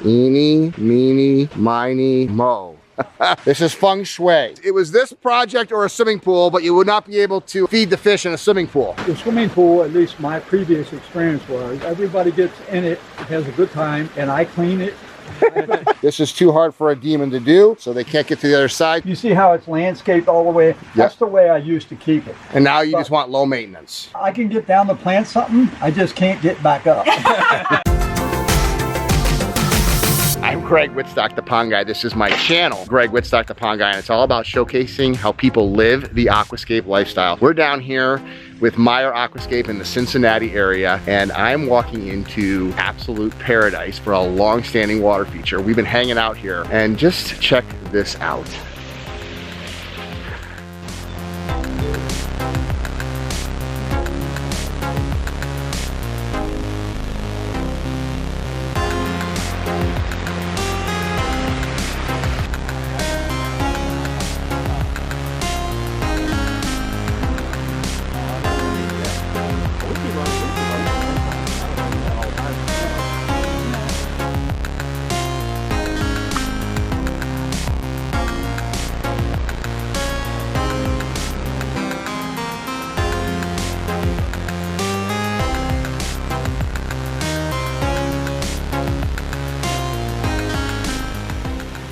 Eeny, meeny, miny, mo. This is feng shui. It was this project or a swimming pool, but you would not be able to feed the fish in a swimming pool. The swimming pool, at least my previous experience was, everybody gets in it, has a good time, and I clean it. This is too hard for a demon to do, so they can't get to the other side. You see how it's landscaped all the way? Yep. That's the way I used to keep it. And now you just want low maintenance. I can get down to plant something, I just can't get back up. I'm Greg Wittstock, the Pond Guy. This is my channel, Greg Wittstock, the Pond Guy, and it's all about showcasing how people live the aquascape lifestyle. We're down here with Meyer Aquascape in the Cincinnati area, and I'm walking into absolute paradise for a long-standing water feature. We've been hanging out here, and just check this out.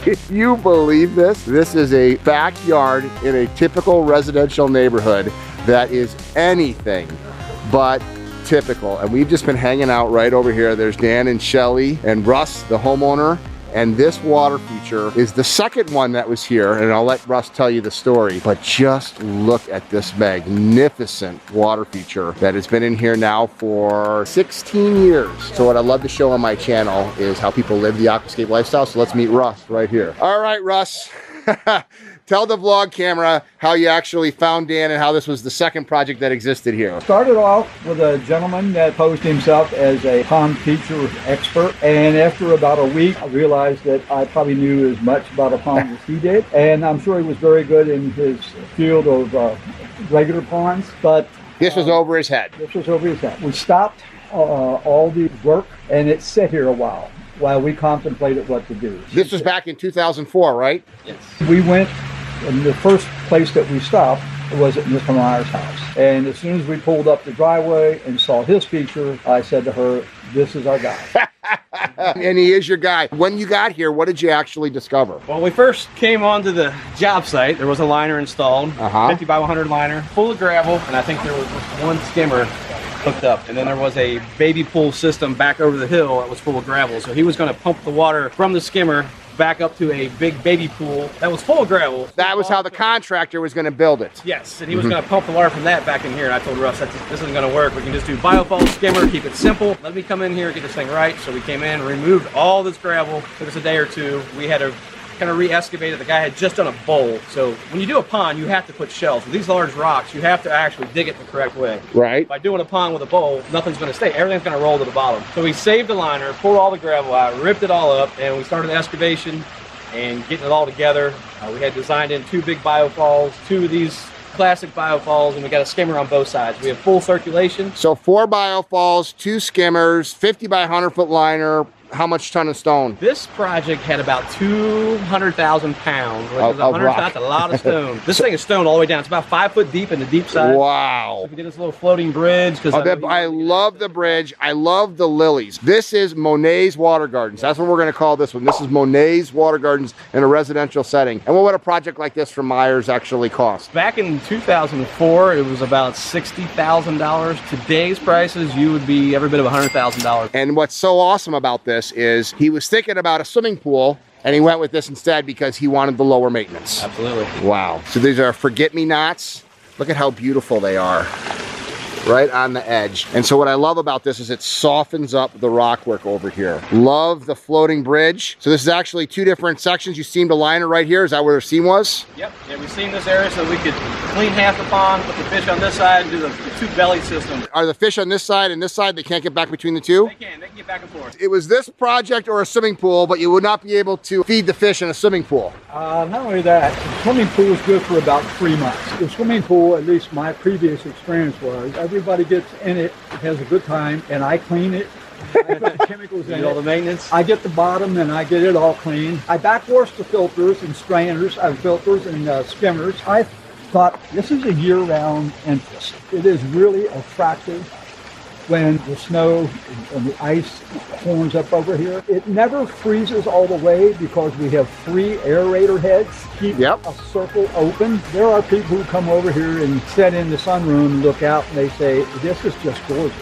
Can you believe this? This is a backyard in a typical residential neighborhood that is anything but typical. And we've just been hanging out right over here. There's Dan and Shelly and Russ, the homeowner. And this water feature is the second one that was here, and I'll let Russ tell you the story, but just look at this magnificent water feature that has been in here now for 16 years. So what I love to show on my channel is how people live the aquascape lifestyle. So let's meet Russ right here. All right, Russ. Tell the vlog camera how you actually found Dan and how this was the second project that existed here. Started off with a gentleman that posed himself as a pond feature expert, and after about a week I realized that I probably knew as much about a pond as he did, and I'm sure he was very good in his field of regular ponds, but this was over his head. This was over his head. We stopped all the work, and it sat here a while we contemplated what to do. This was back in 2004, right? Yes. We went, and the first place that we stopped was at Mr. Meyer's house. And as soon as we pulled up the driveway and saw his feature, I said to her, this is our guy. And he is your guy. When you got here, what did you actually discover? Well, we first came onto the job site. There was a liner installed, 50 by 100 liner, full of gravel, and I think there was one skimmer hooked up, and then there was a baby pool system back over the hill that was full of gravel. So he was going to pump the water from the skimmer back up to a big baby pool that was full of gravel. That was how the contractor was going to build it. Yes, and he was going to pump the water from that back in here, and I told Russ, this isn't going to work. We can just do biofall skimmer, keep it simple. Let me come in here and get this thing right. So we came in, removed all this gravel. Took us a day or two. We had to kind of re-excavate it. The guy had just done a bowl. So when you do a pond, you have to put shells. With these large rocks, you have to actually dig it the correct way. Right. By doing a pond with a bowl, nothing's going to stay. Everything's going to roll to the bottom. So we saved the liner, pulled all the gravel out, ripped it all up, and we started the excavation and getting it all together. We had designed in 2 big biofalls, 2 of these classic biofalls, and we got a skimmer on both sides. We have full circulation. So 4 biofalls, 2 skimmers, 50 by 100 foot liner. How much ton of stone? This project had about 200,000 pounds. That's a lot of stone. This thing is stone all the way down. It's about 5 foot deep in the deep side. Wow. So we did this little floating bridge. I love the bridge. I love the lilies. This is Monet's Water Gardens. That's what we're going to call this one. This is Monet's Water Gardens in a residential setting. And what would a project like this from Meyer's actually cost? Back in 2004, it was about $60,000. Today's prices, you would be every bit of $100,000. And what's so awesome about this is he was thinking about a swimming pool, and he went with this instead because he wanted the lower maintenance. Absolutely. Wow. So these are forget-me-nots. Look at how beautiful they are. Right on the edge. And so what I love about this is it softens up the rock work over here. Love the floating bridge. So this is actually 2 different sections. You seamed a liner right here. Is that where the seam was? Yep. Yeah, we seamed this area so we could clean half the pond, put the fish on this side, and do the 2 belly system. Are the fish on this side and this side, they can't get back between the 2? They can get back and forth. It was this project or a swimming pool, but you would not be able to feed the fish in a swimming pool. Not only that, the swimming pool was good for about 3 months. The swimming pool, at least my previous experience was, everybody gets in it, has a good time, and I clean it, I put the chemicals in all the it. maintenance. I get the bottom and I get it all clean. I backwash the filters and strainers, filters and skimmers. I thought this is a year-round interest. It is really attractive when the snow and the ice forms up over here. It never freezes all the way because we have 3 aerator heads keep a circle open. There are people who come over here and sit in the sunroom and look out and they say, this is just gorgeous.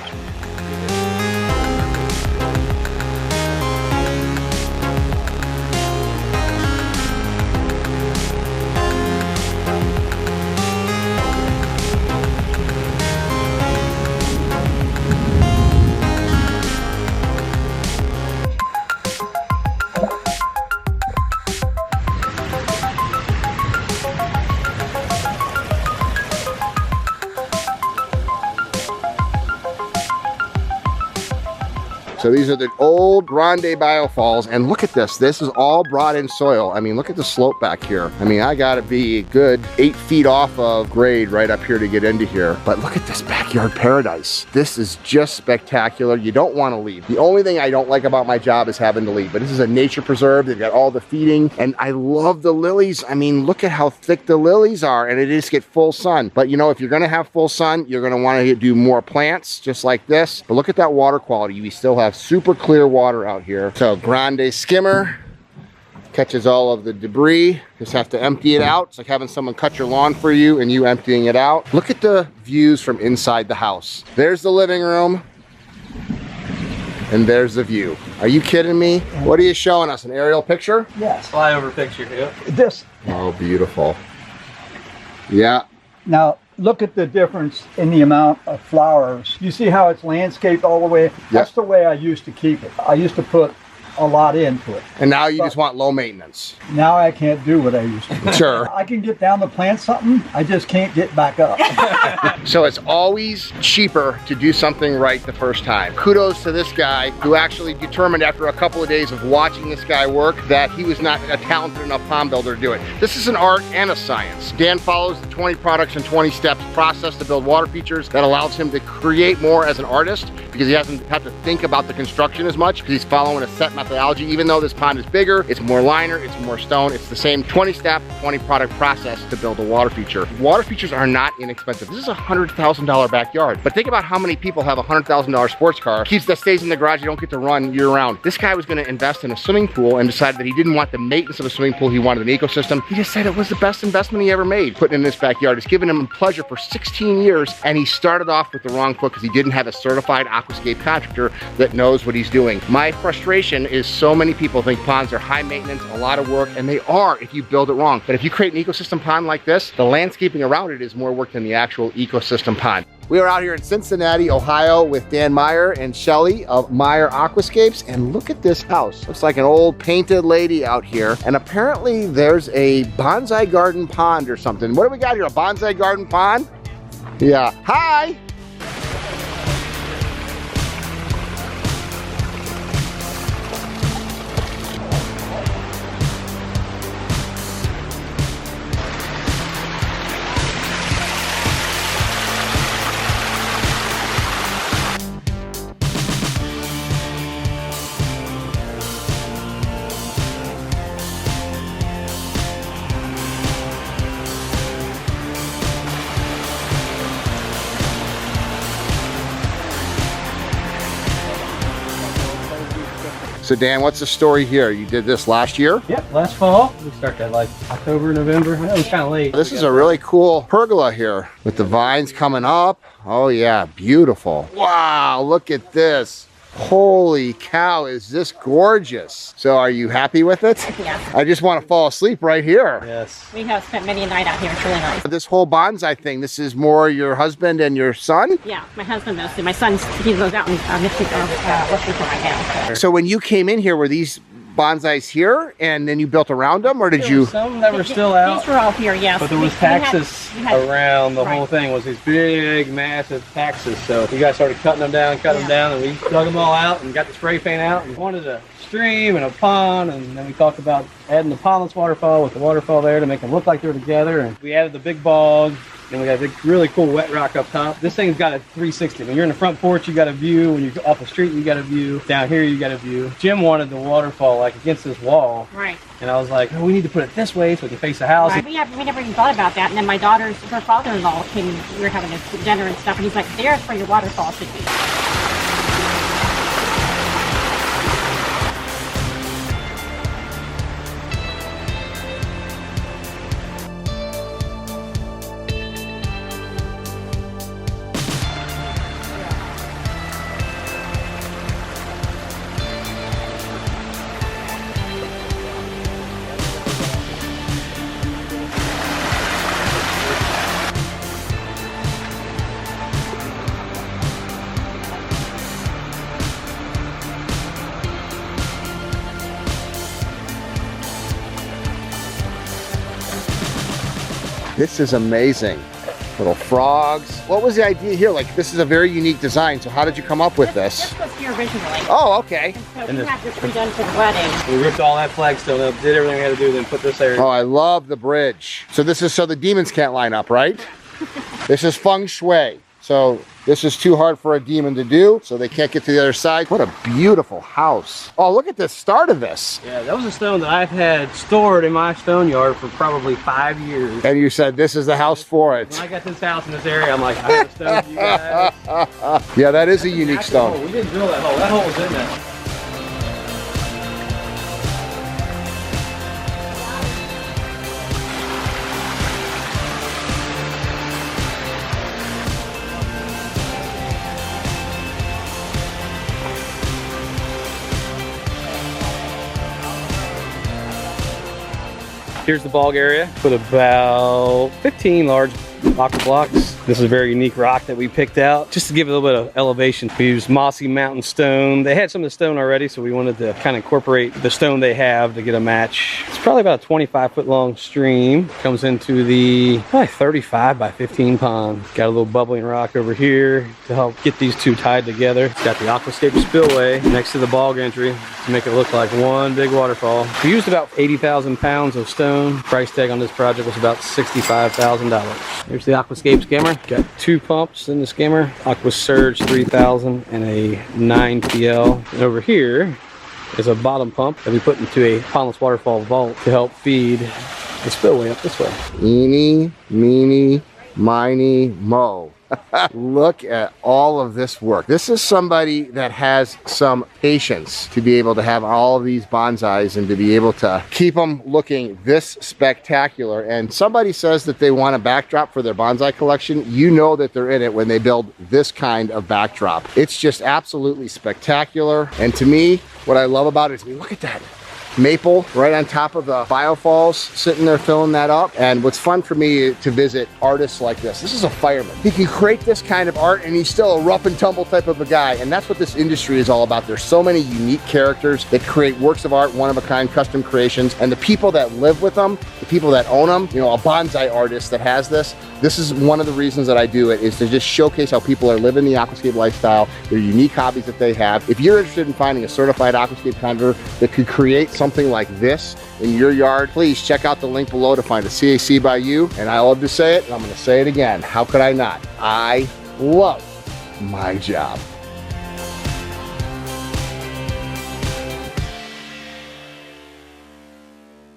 So these are the old Grande biofalls, and look at this. This is all brought in soil. I mean, look at the slope back here. I mean, I gotta be a good 8 feet off of grade right up here to get into here. But look at this backyard paradise. This is just spectacular. You don't wanna leave. The only thing I don't like about my job is having to leave, but this is a nature preserve. They've got all the feeding, and I love the lilies. I mean, look at how thick the lilies are, and it just get full sun. But you know, if you're gonna have full sun, you're gonna wanna do more plants, just like this. But look at that water quality. We still have super clear water out here. So Grande skimmer catches all of the debris. Just have to empty it out. It's like having someone cut your lawn for you and you emptying it out. Look at the views from inside the house. There's the living room. And there's the view. Are you kidding me? What are you showing us? An aerial picture? Yes. Flyover picture, yeah. This. Oh, beautiful. Yeah. Now, look at the difference in the amount of flowers. You see how it's landscaped all the way? That's the way I used to keep it. I used to put a lot into it. And now you just want low maintenance. Now I can't do what I used to do. Sure. I can get down to plant something, I just can't get back up. So it's always cheaper to do something right the first time. Kudos to this guy who actually determined after a couple of days of watching this guy work that he was not a talented enough pond builder to do it. This is an art and a science. Dan follows the 20 products and 20 steps process to build water features that allows him to create more as an artist because he doesn't have to think about the construction as much because he's following a set methodology. Even though this pond is bigger, it's more liner, it's more stone, it's the same 20-step, 20-product process to build a water feature. Water features are not inexpensive. This is a $100,000 backyard. But think about how many people have a $100,000 sports car, that stays in the garage, you don't get to run year-round. This guy was gonna invest in a swimming pool and decided that he didn't want the maintenance of a swimming pool, he wanted an ecosystem. He just said it was the best investment he ever made, putting in this backyard. It's given him pleasure for 16 years, and he started off with the wrong foot because he didn't have a certified aquascape contractor that knows what he's doing. My frustration is so many people think ponds are high maintenance, a lot of work, and they are if you build it wrong. But if you create an ecosystem pond like this, the landscaping around it is more work than the actual ecosystem pond. We are out here in Cincinnati, Ohio with Dan Meyer and Shelly of Meyer Aquascapes, and look at this house. Looks like an old painted lady out here, and apparently there's a bonsai garden pond or something. What do we got here, a bonsai garden pond? Yeah, hi! So Dan, what's the story here? You did this last year? Yep, last fall. We started that like October, November. It was kind of late. This is a really cool pergola here with the vines coming up. Oh yeah, beautiful. Wow, look at this. Holy cow, is this gorgeous. So are you happy with it? Yes. I just want to fall asleep right here. Yes. We have spent many a night out here. It's really nice. This whole bonsai thing, this is more your husband and your son? Yeah, my husband mostly. My son, he goes out and working for my house. So when you came in here, were these bonsais here and then you built around them, or did There you? were some that were still out. These were all here, yes. But there was taxes around the whole thing. Was these big, massive taxes. So you guys started cutting them down, and we dug them all out and got the spray paint out and wanted a stream and a pond, and then we talked about adding the pondless waterfall with the waterfall there to make them look like they're together. And we added the big bog, and we got a big, really cool wet rock up top. This thing's got a 360. When you're in the front porch, you got a view. When you're off the street, you got a view. Down here, you got a view. Jim wanted the waterfall like against this wall. Right. And I was like, oh, we need to put it this way so we can face the house. Right. We never even thought about that. And then my her father-in-law came, we were having a dinner and stuff, and he's like, there's where your waterfall should be. This is amazing. Little frogs. What was the idea here? Like, this is a very unique design, so how did you come up with this? This was here originally. Oh, okay. And so we had this redone for the wedding. We ripped all that flagstone up, did everything we had to do, then put this area. Oh, I love the bridge. So this is so the demons can't line up, right? This is feng shui. So this is too hard for a demon to do, so they can't get to the other side. What a beautiful house. Oh, look at the start of this. Yeah, that was a stone that I've had stored in my stone yard for probably 5 years. And you said this is the house for it. When I got this house in this area, I'm like, I got a stone for you guys. Yeah, that is a unique stone. Hole. We didn't drill that hole. That hole was in there. Here's the bog area. Put about 15 large aqua blocks. This is a very unique rock that we picked out just to give it a little bit of elevation. We used mossy mountain stone. They had some of the stone already, so we wanted to kind of incorporate the stone they have to get a match. It's probably about a 25-foot long stream. Comes into the probably 35 by 15 pond. Got a little bubbling rock over here to help get these two tied together. It's got the aquascape spillway next to the bog entry to make it look like one big waterfall. We used about 80,000 pounds of stone. Price tag on this project was about $65,000. Here's the aquascape skimmer. Got 2 pumps in the skimmer. Aqua Surge 3000 and a 9 PL. And over here is a bottom pump that we put into a pondless waterfall vault to help feed the spillway up this way. Eeny, meeny, miny, mo. Look at all of this work. This is somebody that has some patience to be able to have all of these bonsais and to be able to keep them looking this spectacular. And somebody says that they want a backdrop for their bonsai collection. You know that they're in it when they build this kind of backdrop. It's just absolutely spectacular. And to me, what I love about it is, look at that. Maple right on top of the biofalls, sitting there filling that up. And what's fun for me to visit artists like this. This is a fireman. He can create this kind of art and he's still a rough and tumble type of a guy. And that's what this industry is all about. There's so many unique characters that create works of art, one-of-a-kind custom creations. And the people that live with them, the people that own them, you know, a bonsai artist that has this is one of the reasons that I do it, is to just showcase how people are living the aquascape lifestyle, their unique hobbies that they have. If you're interested in finding a certified aquascape converter that could create something like this in your yard, please check out the link below to find a CAC by you. And I love to say it, and I'm gonna say it again. How could I not? I love my job.